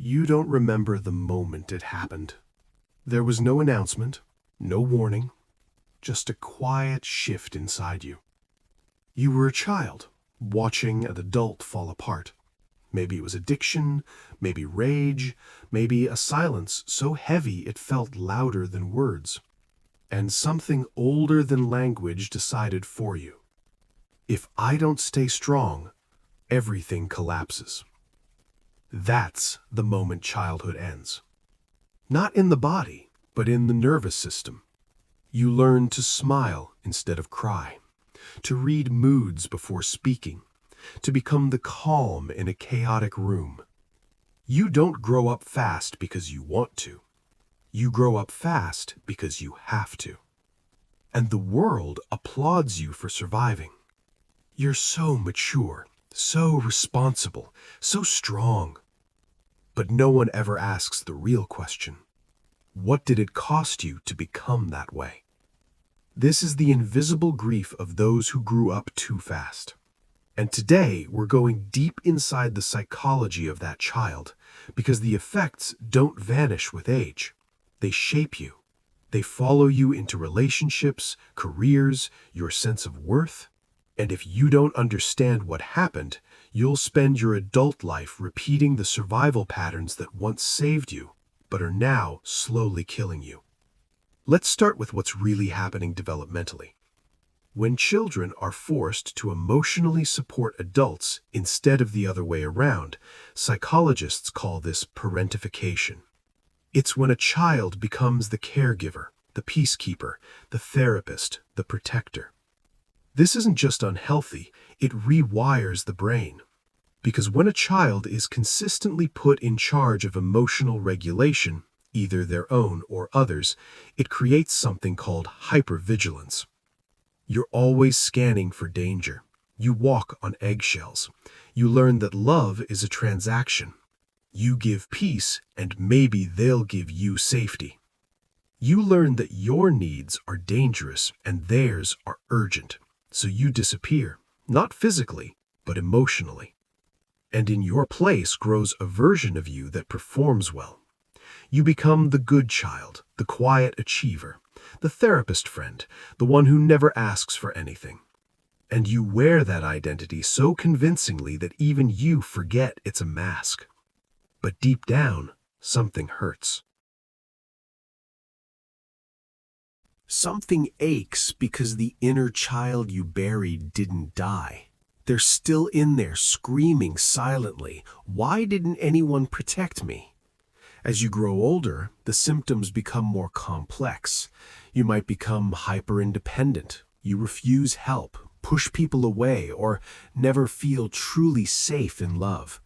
You don't remember the moment it happened. There was no announcement, no warning, just a quiet shift inside you. You were a child, watching an adult fall apart. Maybe it was addiction, maybe rage, maybe a silence so heavy it felt louder than words. And something older than language decided for you. If I don't stay strong, everything collapses. That's the moment childhood ends. Not in the body, but in the nervous system. You learn to smile instead of cry, to read moods before speaking, to become the calm in a chaotic room. You don't grow up fast because you want to. You grow up fast because you have to. And the world applauds you for surviving. You're so mature, so responsible, so strong. But no one ever asks the real question. What did it cost you to become that way? This is the invisible grief of those who grew up too fast. And today we're going deep inside the psychology of that child, because the effects don't vanish with age. They shape you. They follow you into relationships, careers, your sense of worth. And if you don't understand what happened, you'll spend your adult life repeating the survival patterns that once saved you, but are now slowly killing you. Let's start with what's really happening developmentally. When children are forced to emotionally support adults instead of the other way around, psychologists call this parentification. It's when a child becomes the caregiver, the peacekeeper, the therapist, the protector. This isn't just unhealthy, it rewires the brain. Because when a child is consistently put in charge of emotional regulation, either their own or others, it creates something called hypervigilance. You're always scanning for danger. You walk on eggshells. You learn that love is a transaction. You give peace, and maybe they'll give you safety. You learn that your needs are dangerous and theirs are urgent. So you disappear, not physically, but emotionally. And in your place grows a version of you that performs well. You become the good child, the quiet achiever, the therapist friend, the one who never asks for anything. And you wear that identity so convincingly that even you forget it's a mask. But deep down, something hurts. Something aches because the inner child you buried didn't die. They're still in there screaming silently, "Why didn't anyone protect me?" As you grow older, the symptoms become more complex. You might become hyper-independent. You refuse help, push people away, or never feel truly safe in love.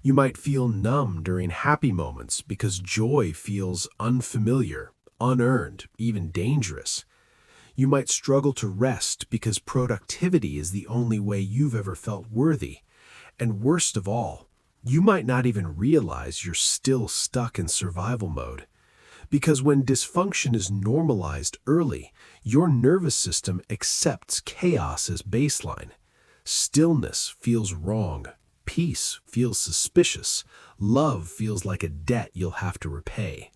You might feel numb during happy moments because joy feels unfamiliar, unearned, even dangerous. You might struggle to rest because productivity is the only way you've ever felt worthy. And worst of all, you might not even realize you're still stuck in survival mode. Because when dysfunction is normalized early, your nervous system accepts chaos as baseline. Stillness feels wrong. Peace feels suspicious. Love feels like a debt you'll have to repay.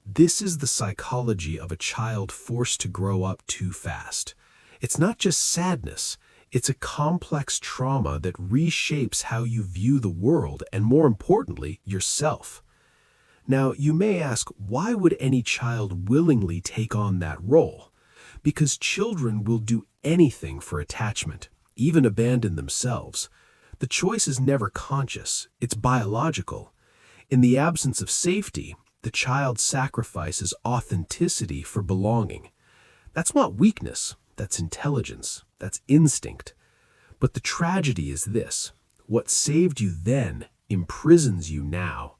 This is the psychology of a child forced to grow up too fast. It's not just sadness, it's a complex trauma that reshapes how you view the world and, more importantly, yourself. Now, you may ask, why would any child willingly take on that role? Because children will do anything for attachment, even abandon themselves. The choice is never conscious, it's biological. In the absence of safety, the child sacrifices authenticity for belonging. That's not weakness, that's intelligence, that's instinct. But the tragedy is this: what saved you then imprisons you now.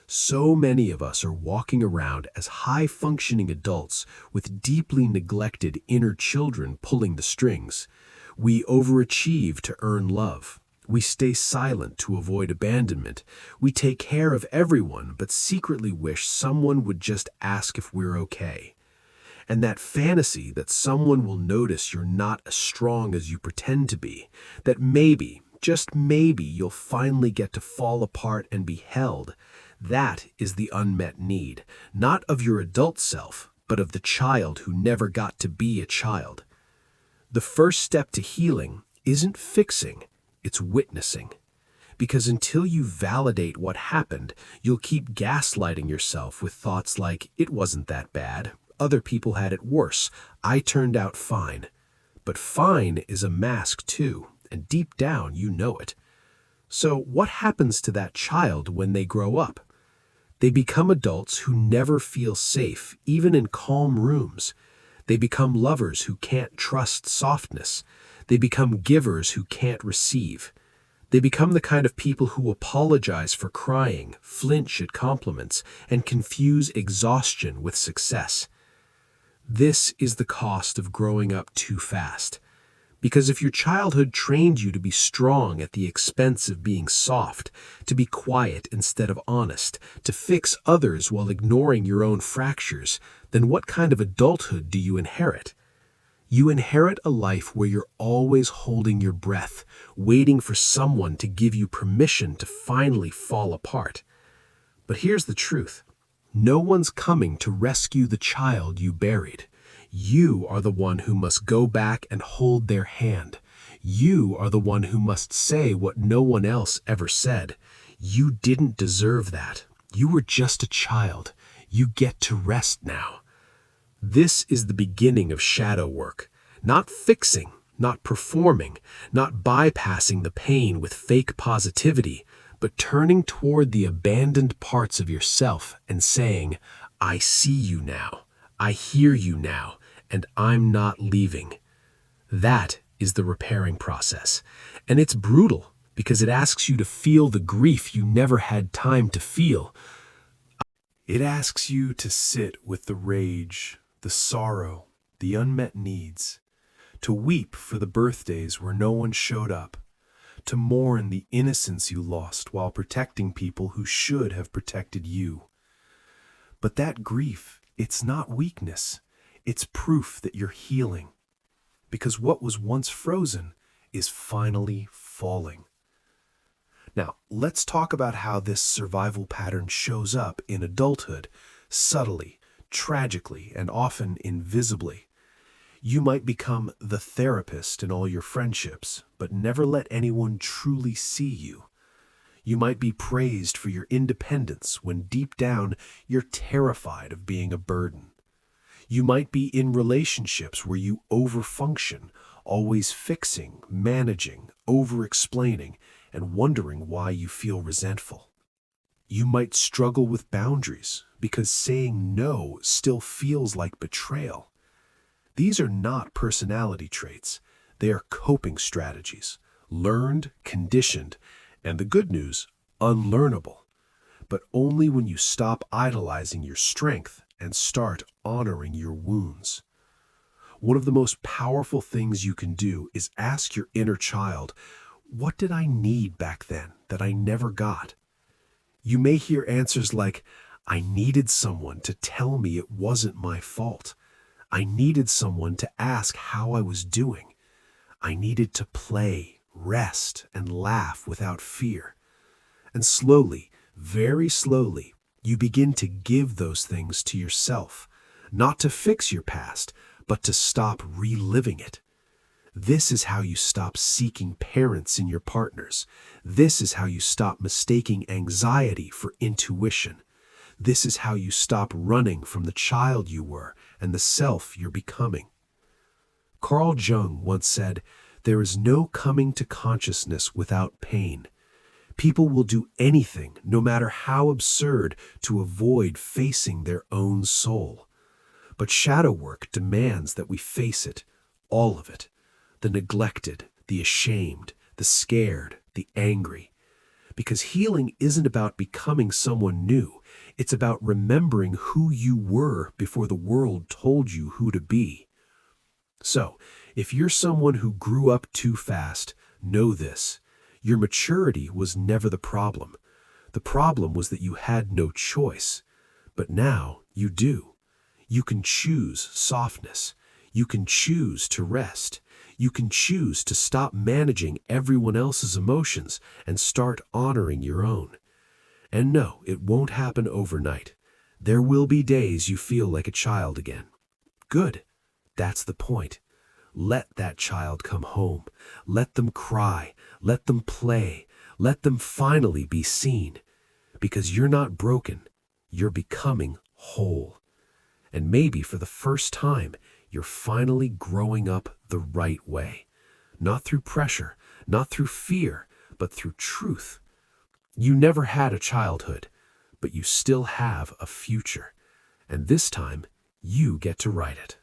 So many of us are walking around as high-functioning adults with deeply neglected inner children pulling the strings. We overachieve to earn love. We stay silent to avoid abandonment. We take care of everyone but secretly wish someone would just ask if we're okay. And that fantasy that someone will notice you're not as strong as you pretend to be, that maybe, just maybe, you'll finally get to fall apart and be held, That is the unmet need, not of your adult self, but of the child who never got to be a child. The first step to healing isn't fixing, it's witnessing. Because until you validate what happened, you'll keep gaslighting yourself with thoughts like, it wasn't that bad, other people had it worse, I turned out fine. But fine is a mask too, and deep down you know it. So what happens to that child when they grow up? They become adults who never feel safe, even in calm rooms. They become lovers who can't trust softness. They become givers who can't receive. They become the kind of people who apologize for crying, flinch at compliments, and confuse exhaustion with success. This is the cost of growing up too fast. Because if your childhood trained you to be strong at the expense of being soft, to be quiet instead of honest, to fix others while ignoring your own fractures, then what kind of adulthood do you inherit? You inherit a life where you're always holding your breath, waiting for someone to give you permission to finally fall apart. But here's the truth. No one's coming to rescue the child you buried. You are the one who must go back and hold their hand. You are the one who must say what no one else ever said. You didn't deserve that. You were just a child. You get to rest now. This is the beginning of shadow work. Not fixing, not performing, not bypassing the pain with fake positivity, but turning toward the abandoned parts of yourself and saying, I see you now, I hear you now, and I'm not leaving. That is the repairing process. And it's brutal because it asks you to feel the grief you never had time to feel. It asks you to sit with the rage, the sorrow, the unmet needs, to weep for the birthdays where no one showed up, to mourn the innocence you lost while protecting people who should have protected you. But that grief, it's not weakness. It's proof that you're healing. Because what was once frozen is finally falling. Now, let's talk about how this survival pattern shows up in adulthood, subtly, tragically, and often invisibly. You might become the therapist in all your friendships, but never let anyone truly see you. You might be praised for your independence when deep down you're terrified of being a burden. You might be in relationships where you overfunction, always fixing, managing, over-explaining, and wondering why you feel resentful. You might struggle with boundaries because saying no still feels like betrayal. These are not personality traits. They are coping strategies, learned, conditioned, and the good news, unlearnable. But only when you stop idolizing your strength and start honoring your wounds. One of the most powerful things you can do is ask your inner child, what did I need back then that I never got? You may hear answers like, I needed someone to tell me it wasn't my fault. I needed someone to ask how I was doing. I needed to play, rest, and laugh without fear. And slowly, very slowly, you begin to give those things to yourself, not to fix your past, but to stop reliving it. This is how you stop seeking parents in your partners. This is how you stop mistaking anxiety for intuition. This is how you stop running from the child you were and the self you're becoming. Carl Jung once said, there is no coming to consciousness without pain. People will do anything, no matter how absurd, to avoid facing their own soul. But shadow work demands that we face it, all of it. The neglected, the ashamed, the scared, the angry. Because healing isn't about becoming someone new. It's about remembering who you were before the world told you who to be. So, if you're someone who grew up too fast, know this. Your maturity was never the problem. The problem was that you had no choice. But now you do. You can choose softness. You can choose to rest. You can choose to stop managing everyone else's emotions and start honoring your own. And no, it won't happen overnight. There will be days you feel like a child again. Good. That's the point. Let that child come home. Let them cry. Let them play. Let them finally be seen. Because you're not broken. You're becoming whole. And maybe for the first time, you're finally growing up the right way. Not through pressure, not through fear, but through truth. You never had a childhood, but you still have a future. And this time, you get to write it.